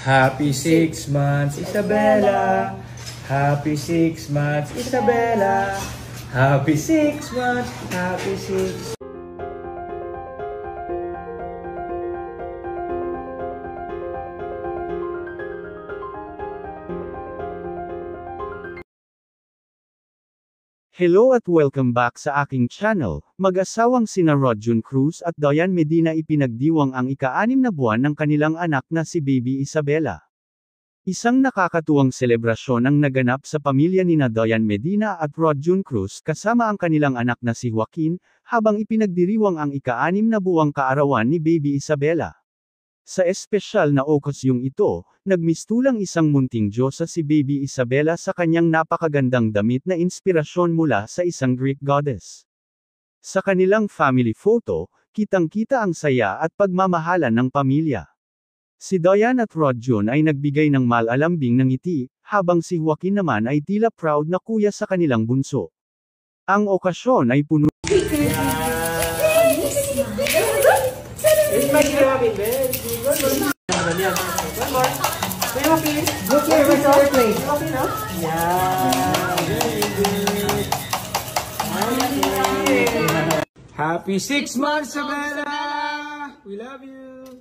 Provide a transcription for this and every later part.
Happy 6 months, Isabella. Happy 6 months, Isabella. Happy 6 months, happy 6. Hello at welcome back sa aking channel. Mag-asawang sina Rodjun Cruz at Dayan Medina ipinagdiwang ang ika-6 na buwan ng kanilang anak na si Baby Isabella. Isang nakakatuwang selebrasyon ang naganap sa pamilya nina Dayan Medina at Rodjun Cruz kasama ang kanilang anak na si Joaquin, habang ipinagdiriwang ang ika-6 na buwang kaarawan ni Baby Isabella. Sa espesyal na okasyong ito, nagmistulang isang munting Diyosa si Baby Isabella sa kanyang napakagandang damit na inspirasyon mula sa isang Greek goddess. Sa kanilang family photo, kitang-kita ang saya at pagmamahalan ng pamilya. Si Dayan at Rodjun ay nagbigay ng malalambing ng ngiti, habang si Joaquin naman ay tila proud na kuya sa kanilang bunso. Ang okasyon ay puno Happy 6 months, Isabella! We love you!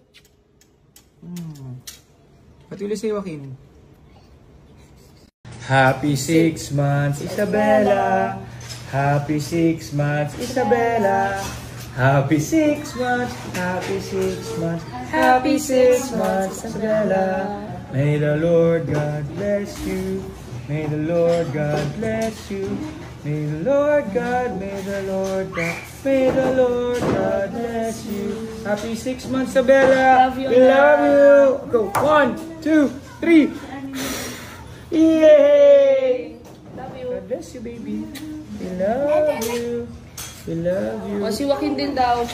What will you say, Joaquin? Happy 6 months, Isabella! Happy 6 months, Isabella! Happy 6 months, happy 6 months, happy 6 months, Isabella. May the Lord God bless you. May the Lord God bless you. May the Lord God, may the Lord God, may the Lord God bless you. Happy 6 months, Isabella. We love you. Go, 1, 2, 3. Yay! Love you. God bless you, baby. We love you. We love you. O si Joaquin din daw.